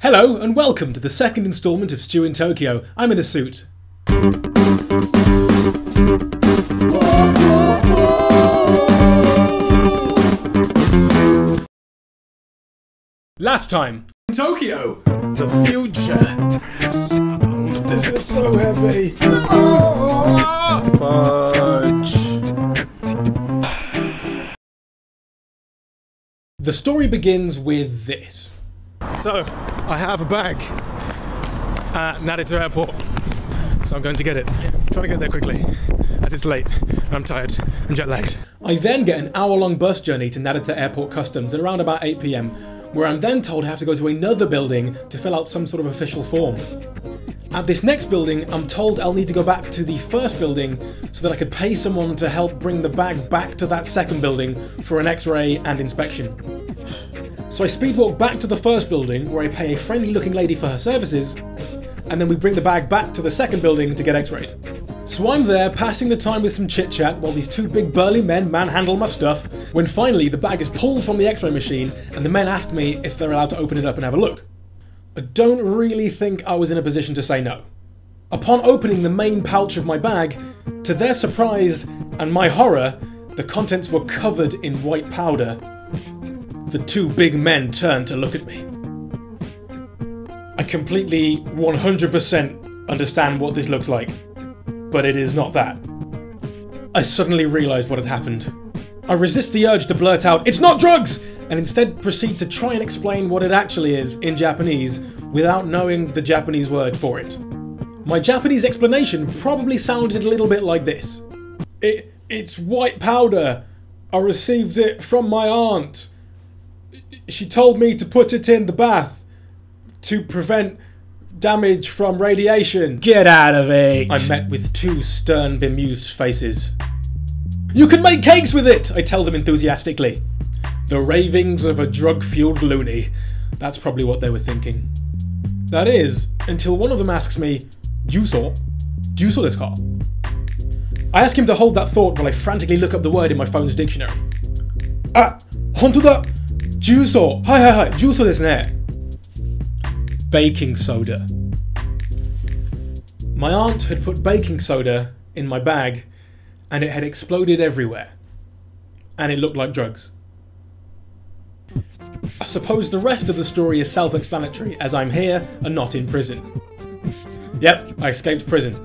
Hello and welcome to the second instalment of Stew in Tokyo. I'm in a suit. Last time. Tokyo! The future! This is so heavy! Fudge! The story begins with this. So, I have a bag at Narita Airport, so I'm going to get it. I'm trying to get there quickly, as it's late, and I'm tired and jet lagged. I then get an hour-long bus journey to Narita Airport Customs at around about 8 PM, where I'm then told I have to go to another building to fill out some sort of official form. At this next building, I'm told I'll need to go back to the first building so that I could pay someone to help bring the bag back to that second building for an X-ray and inspection. So I speedwalk back to the first building where I pay a friendly looking lady for her services, and then we bring the bag back to the second building to get X-rayed. So I'm there passing the time with some chit chat while these two big burly men manhandle my stuff, when finally the bag is pulled from the X-ray machine and the men ask me if they're allowed to open it up and have a look. I don't really think I was in a position to say no. Upon opening the main pouch of my bag, to their surprise and my horror, the contents were covered in white powder. The two big men turned to look at me. I completely 100% understand what this looks like, but it is not that. I suddenly realised what had happened. I resist the urge to blurt out, "It's not drugs!" and instead proceed to try and explain what it actually is in Japanese without knowing the Japanese word for it. My Japanese explanation probably sounded a little bit like this. It's white powder. I received it from my aunt. She told me to put it in the bath to prevent damage from radiation. Get out of it! I'm met with two stern, bemused faces. "You can make cakes with it!" I tell them enthusiastically. The ravings of a drug-fueled loony. That's probably what they were thinking. That is, until one of them asks me, Juso desu ka? I ask him to hold that thought while I frantically look up the word in my phone's dictionary. Ah, honto da! Juso! Hai, juso desu ne. Baking soda. My aunt had put baking soda in my bag and it had exploded everywhere. And it looked like drugs. I suppose the rest of the story is self-explanatory, as I'm here and not in prison. Yep, I escaped prison.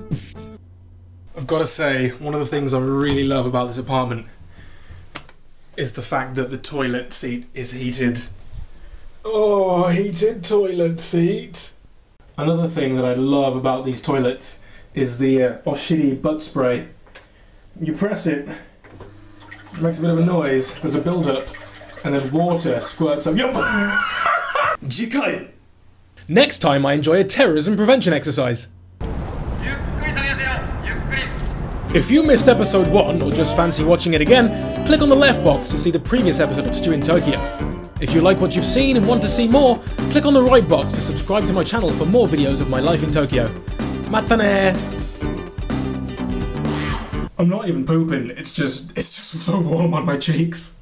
I've got to say, one of the things I really love about this apartment is the fact that the toilet seat is heated. Oh, heated toilet seat! Another thing that I love about these toilets is the Oshiri butt spray. You press it, it makes a bit of a noise, there's a build-up, and then water squirts up. Jikai! Next time I enjoy a terrorism prevention exercise. If you missed episode 1 or just fancy watching it again, click on the left box to see the previous episode of Stew in Tokyo. If you like what you've seen and want to see more, click on the right box to subscribe to my channel for more videos of my life in Tokyo. Mata ne! I'm not even pooping, it's just so warm on my cheeks.